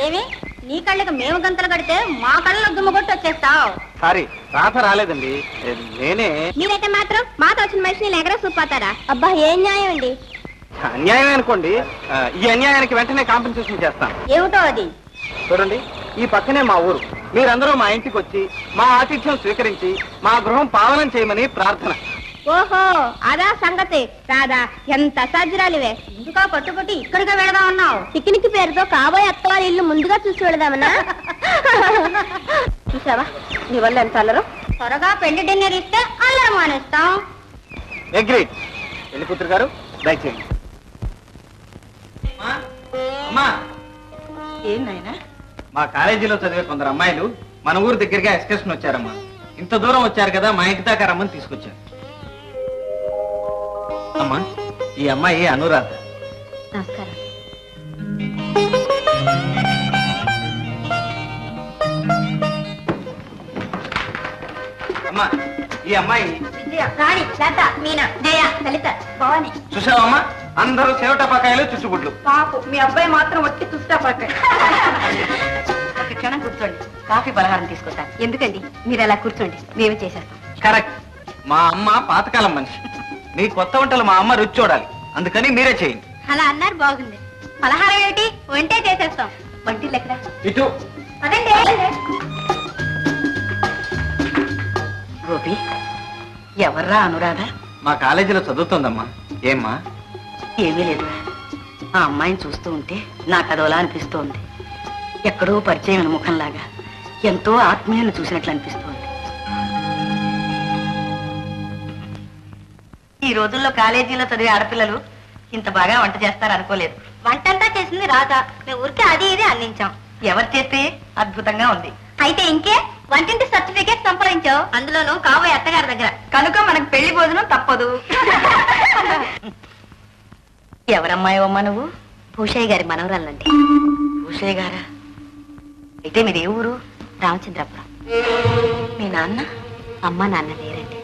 ఏమి నీ కళ్ళకి మేము గంతలు కడితే మా కళ్ళలో దుమ్ము కొట్టి వచ్చేస్తావు. సారీ రాత రాలేదండి, నేనే. మీరైతే మాత్రం మాతో వచ్చిన మనిషిని ఎగర చూపాతారా? అబ్బా ఏం న్యాయం అండి. అన్యాయం అనుకోండి, ఈ అన్యాయానికి వెంటనే కాంపెన్సేషన్ చేస్తాను. ఏమిటో అది? చూడండి, ఈ పక్కనే మా ఊరు. మీరందరూ మా ఇంటికి వచ్చి మా ఆతిథ్యం స్వీకరించి మా గృహం పావనం చేయమని ప్రార్థన. ఓహో అదా సంగతి. రాదా ఎంత సజ్జరాలివే. ఇంకా పట్టుబట్టి ఇక్కడికే వెళదాం అన్నావు. పిక్నిక్ పేరుతో కాబోయే అత్తవారి ఇల్లు ముందుగా చూసి వెళదామన్నా? చూసావా నీ వల్ల ఎంత అల్లరు. త్వరగా పెళ్లి డిన్నర్ ఇస్తే అల్లరం మానేస్తాం. అగ్రీడ్. పెళ్లి కూతురు గారు దయచేయండి. ఏం నాయనా? మా కాలేజీలో చదివే కొందరు అమ్మాయిలు మన ఊరు దగ్గరగా ఎక్స్కర్షన్ వచ్చారమ్మా. ఇంత దూరం వచ్చారు కదా, మా ఇంటి దాకా రమ్మని తీసుకొచ్చారు. అమ్మా, ఈ అమ్మాయి అనురాధ. నమస్కారం. అమ్మా, ఈ అమ్మాయి విజయ, రాణి, లత, మీనా, జయ, లలిత, భవాని. చూసావమ్మా, అందరూ సేవటపాకాయలు చుచ్చుబుడ్లు. పాపు మీ అబ్బాయి మాత్రం వచ్చి చుస్తాపడతాయి. ఒక క్షణం కూర్చోండి, కాఫీ పలహారం తీసుకొస్తాను. ఎందుకండి మీరు అలా కూర్చోండి, మేమే చేసేస్తాం. కరెక్ట్. మా అమ్మ పాతకాలం మనిషి. మీ కొత్త వంటలు మా అమ్మ రుచి చూడాలి, అందుకని మీరే చేయండి. అలా అన్నారు బాగుంది. పలహారం ఏమిటి, వంటే చేసేస్తాం. వంటిల్లు ఎక్కడ? ఇటు. అదండి. గోపి, ఎవర్రా అనురాధ? మా కాలేజీలో చదువుతుందమ్మా. ఏమ్మా? ఏమీ లేదు. ఆ అమ్మాయిని చూస్తూ ఉంటే నాకు అదోలా అనిపిస్తోంది. ఎక్కడో పరిచయం ముఖంలాగా, ఎంతో ఆత్మీయులను చూసినట్లు అనిపిస్తోంది. ఈ రోజుల్లో కాలేజీలో చదివే ఆడపిల్లలు ఇంత బాగా వంట చేస్తారు అనుకోలేదు. వంటంతా చేసింది రాధా. మేము ఊరికే అది ఇది అందించాం. ఎవరు చేస్తే అద్భుతంగా ఉంది. అయితే ఇంకే వంటింటి సర్టిఫికేట్ సంపాదించావు, అందులోనూ కాబోయే అత్తగారి దగ్గర. కనుక మనకు పెళ్లి భోజనం తప్పదు. ఎవరమ్మాయమ్మా నువ్వు? భూషయ్య గారి మనవరాలండి. భూషయ్య గారా? అయితే మీది ఏ ఊరు? రామచంద్రపురం. మీ నాన్న? అమ్మ నాన్న లేరండి.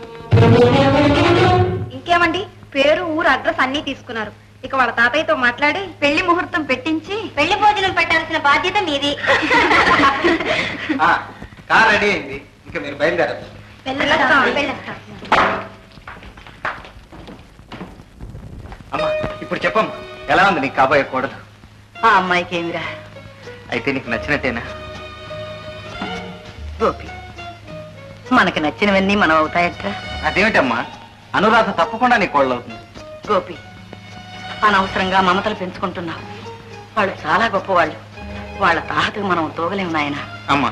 ఇంకేమండి, పేరు ఊరు అడ్రస్ అన్ని తీసుకున్నారు. ఇక వాళ్ళ తాతయ్యతో మాట్లాడి పెళ్లి ముహూర్తం పెట్టించి పెళ్లి భోజనం పెట్టాల్సిన బాధ్యత మీది. కార్ రెడీ అయింది, ఇంకా మీరు బయలుదేరచ్చు. అమ్మా, ఇప్పుడు చెప్పమ్మా, ఎలా ఉంది నీకు కాబోయే కూడదు? ఆ అమ్మాయికి ఏమిరా? అయితే నీకు నచ్చినట్టేనా? గోపి, మనకి నచ్చినవన్నీ మనం అవుతాయట్రా? అదేమిటమ్మా, అనురాధ తప్పకుండా నీ కోడలు అవుతుంది. గోపి, అనవసరంగా మమతలు పెంచుకుంటున్నావు. వాళ్ళు చాలా గొప్పవాళ్ళు. వాళ్ళ తాహతకు మనం తోగలేము నాయన. అమ్మా,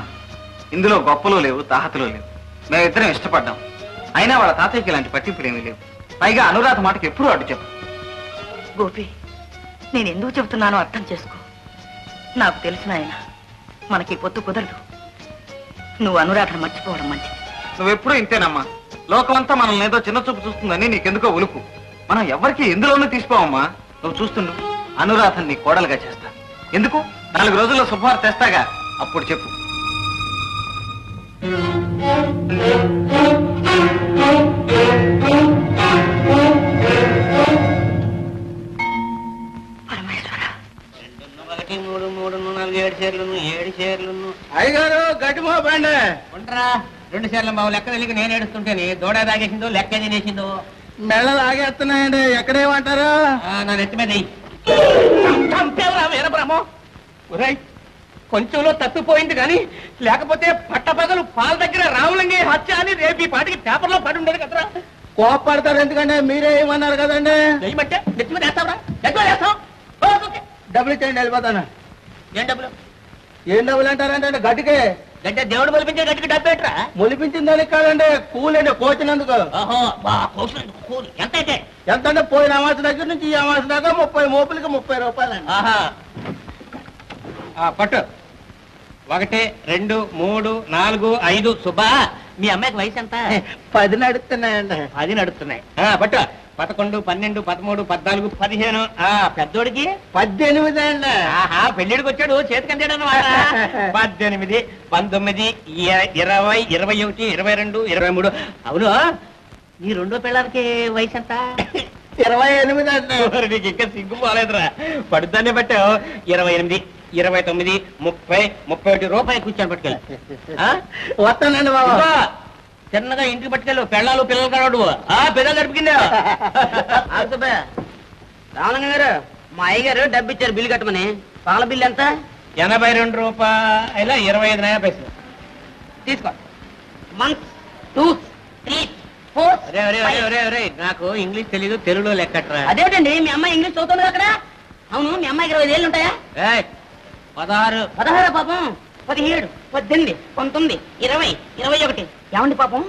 ఇందులో గొప్పలు లేవు, తాహతులు లేవు. మేమిద్దరం ఇష్టపడ్డాం. అయినా వాళ్ళ తాతయ్యకి ఇలాంటి పట్టింపులు ఏమీ లేవు. పైగా అనురాధ మాటకి ఎప్పుడూ అడ్డు చెప్పు. గోపి, నేను ఎందుకు చెబుతున్నానో అర్థం చేసుకో. నాకు తెలుసు నాయన, మనకి పొత్తు కుదరదు. నువ్వు అనురాధను మర్చిపోవడం మంచిది. నువ్వెప్పుడూ ఇంతేనమ్మా. లోకమంతా మనల్ని ఏదో చిన్న చూపు చూస్తుందని నీకెందుకో ఉలుకు. మనం ఎవరికి ఎందులోనూ తీసిపోవమ్మా. నువ్వు చూస్తుండు, అనురాధని నీ కోడలుగా చేస్తా. ఎందుకు? 4 రోజుల్లో శుభవార్త తెస్తాగా, అప్పుడు చెప్పు. అయ్యగారు గట్టిమో బండి ఉండరా. 2 షేర్ల బాబు లెక్క తెలియక నేను ఏడుస్తుంటేనే దూడ తాగేసిందో లెక్క తినేసిందో. మెళ్ళలు ఆగేస్తున్నాయండి. ఎక్కడేమంటారు? నా నెత్తి మీద వీరబ్రహ్మం. ఒరేయ్, కొంచెంలో తప్పిపోయింది కానీ లేకపోతే పట్టపగలు పాల దగ్గర రాములంగి హత్య అని రేపు ఈ పాటికి పేపర్లో పడి ఉండేది కదరా. కోపడతారు ఎందుకంటే మీరే ఏమన్నారు కదండి. ఏమంటే నెత్తి మీద వేస్తావరా? ఎట్లా వేస్తాం? డబ్బులు ఇచ్చేయండి, వెళ్ళిపోతాను. ఏం డబ్బులు? ఏం డబ్బులు అంటారంటే గట్టికే. గడ్డ దేవుడు మొలిపించే గట్టికి డబ్బు ఎట్రా? మొలిపించిందని కాదండి, కూలండి కోచినందుకు. ఓహో, కూలి ఎంత అయితే? ఎంత అంటే పోయిన అమాస దగ్గర నుంచి ఈ అమాస దాకా 30 మోపులకి 30 రూపాయలండి. ఆహా, పట్టు. 1 2 3 4 5. సుబ్బా, మీ అమ్మాయికి వయసు ఎంత? 10 నడుస్తున్నాయండి. 10 నడుస్తున్నాయి. పట్టు. 11 12 13 14 15. పెద్దోడికి 18 అండి. ఆహా, పెళ్ళిడికి వచ్చాడు చేతికంటాడు అన్నమాట. 18 19 20 21 22 23. అవును, నీ రెండో పిల్లలకి వయసు ఎంత? 28 అంటే మరి నీకు ఇంకా సిగ్గు పోలేదురా పడుతానే పట్టావు 28, 29, 30, 31 రూపాయలు కూర్చొని పట్టుకెళ్ళి వస్తానండి బాబు. చిన్నగా ఇంటికి పట్టుకెళ్ళు పెళ్ళాలు పిల్లలు కనడు పిల్లలు గడిపిందా రామలింగ గారు మా అయ్యగారు డబ్బు ఇచ్చారు బిల్లు కట్టమని. పాల బిల్లు ఎంత? 82 రూపాయల 25 పైసలు తీసుకో. 1, 2, 3, 4. నాకు ఇంగ్లీష్ తెలీదు తెలుగులో లెక్కట్రా. అదేమిటండి మీ అమ్మాయి ఇంగ్లీష్ చదువుతుంది అక్కడ? అవును మీ అమ్మాయికి 25 ఏళ్ళు ఉంటాయా? 16. 16 పాపం. 17, 18, 19, 20, 21. ఏమండి పాపం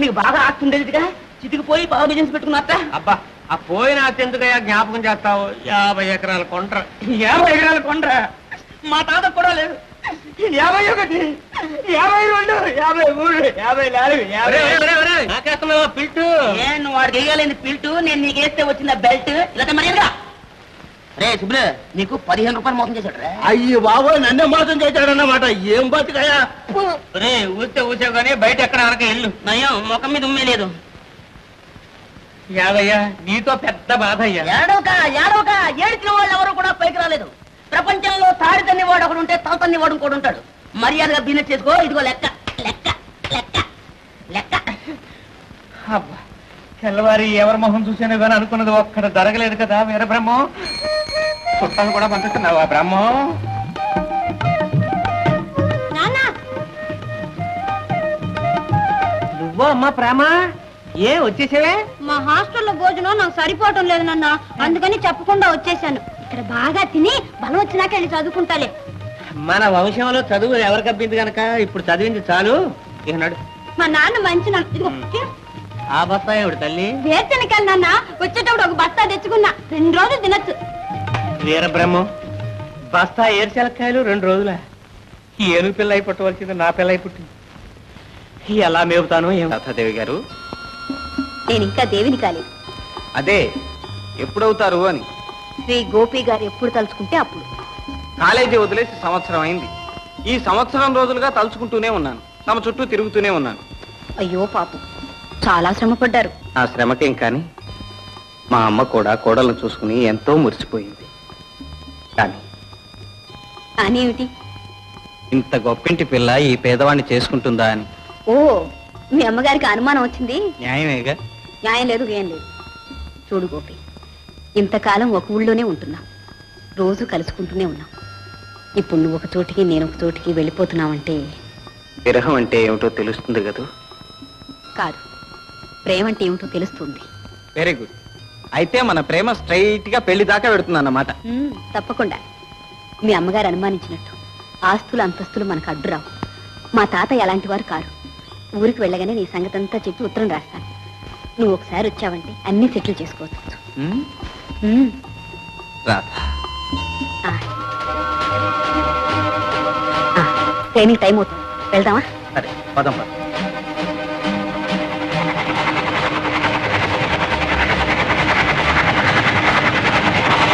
మీకు బాగా ఆస్తి ఉండేదిగా చితికిపోయి బాగా బిజినెస్ పెట్టుకున్నారట. అబ్బా ఆ పోయిన అత్యంతగా జ్ఞాపకం చేస్తావు. 50 ఎకరాల కొండ్ర. 50 ఎకరాల కొండ్ర మా తాత కూడా లేదు. 51, 52, 53, 54, 50 పిల్టు. నువ్వు వాడికి వేయగలేని పిల్టు, నేను నీకు వేస్తే వచ్చిన బెల్ట్. ఇలా మర్యాదగా రే సుబ్బులు నీకు 15 రూపాయలు మోసం చేశాడు రా. అయ్యి బాబోయ్ నన్నే మోసం చేశాడన్నమాట. ఏం బతికాయా? రే ఊస్తే ఊసావు కానీ బయట ఎక్కడ అనక ఇల్లు నయం ముఖం మీద ఉమ్మే లేదు. యాదయ్యా నీతో పెద్ద బాధ అయ్యా. ఏడవక ఏడవక ఏడిచిన వాళ్ళు ఎవరు కూడా పైకి రాలేదు. ప్రపంచంలో తాడి తన్ని వాడు ఒకడు ఉంటే తల తన్ని వాడు ఇంకోటి ఉంటాడు. మర్యాదగా బిజినెస్ చేసుకో. ఇదిగో లెక్క లెక్క లెక్క లెక్క. అబ్బా తెల్లవారి ఎవరి మొహం చూసాను కానీ అనుకున్నది ఒక్కడ జరగలేదు కదా. వీర బ్రహ్మం చుట్టాలు కూడా పంపిస్తున్నావా బ్రహ్మం? నువ్వో అమ్మా ప్రేమ ఏ వచ్చేసావే? మా హాస్టల్లో భోజనం నాకు సరిపోవటం లేదు నాన్న, అందుకని చెప్పకుండా వచ్చేసాను. ఇక్కడ బాగా తిని బలం వచ్చినాక వెళ్ళి చదువుకుంటాలే. మన వంశంలో చదువు ఎవరికి అబ్బింది కనుక ఇప్పుడు చదివింది చాలు. ఇక నడు. మా నాన్న మంచి ఆ బస్తా ఏమిటి తల్లి? వేరుశనకాయలు నాన్న, వచ్చేటప్పుడు ఒక బస్తా తెచ్చుకున్నా, 2 రోజులు తినచ్చు. వీర బ్రహ్మం బస్తా ఏరుశెలక్కాయలు 2 రోజుల. ఈ ఏనుగు పిల్ల అయి పుట్టవలసింది నా పిల్ల అయి పుట్టింది. ఎలా మేపుతాను ఏం? లతాదేవి గారు నేను ఇంకా దేవిని కాలేదు. అదే ఎప్పుడవుతారు అని. శ్రీ గోపి గారు ఎప్పుడు తలుచుకుంటే అప్పుడు. కాలేజీ వదిలేసి సంవత్సరం అయింది. ఈ సంవత్సరం రోజులుగా తలుచుకుంటూనే ఉన్నాను. తమ చుట్టూ తిరుగుతూనే ఉన్నాను. అయ్యో పాపం, చాలా శ్రమపడ్డారు. ఆ శ్రమకేం కానీ మా అమ్మ కూడా కోడలను చూసుకుని ఎంతో మురిసిపోయింది. కానీ అనేమిటి? ఇంత గొప్పింటి పిల్ల ఈ పేదవాణ్ణి చేసుకుంటుందా అని. ఓ, మీ అమ్మగారికి అనుమానం వచ్చింది. న్యాయమేగా? న్యాయం లేదు, ఏం లేదు. చూడు గోపి, ఇంతకాలం ఒక ఊళ్ళోనే ఉంటున్నాం, రోజు కలుసుకుంటూనే ఉన్నాం. ఇప్పుడు నువ్వు ఒక చోటికి నేను ఒక చోటికి వెళ్ళిపోతున్నావంటే విరహం అంటే ఏమిటో తెలుస్తుంది కదూ? కాదు, ప్రేమ అంటే ఏమిటో తెలుస్తుంది. Very good. అయితే మన ప్రేమ స్ట్రైట్ గా పెళ్లి దాకా పెడుతుందన్నమాట. తప్పకుండా. మీ అమ్మగారు అనుమానించినట్టు ఆస్తులు అంతస్తులు మనకు అడ్డురావు. మా తాత ఎలాంటి వారు కారు. ఊరికి వెళ్ళగానే నీ సంగతి అంతా చెప్పి ఉత్తరం రాస్తాను. నువ్వు ఒకసారి వచ్చావంటే అన్ని సెటిల్ చేసుకోవచ్చు. ట్రైనింగ్ టైం అవుతుంది, వెళ్దామా? సరే పదం పద.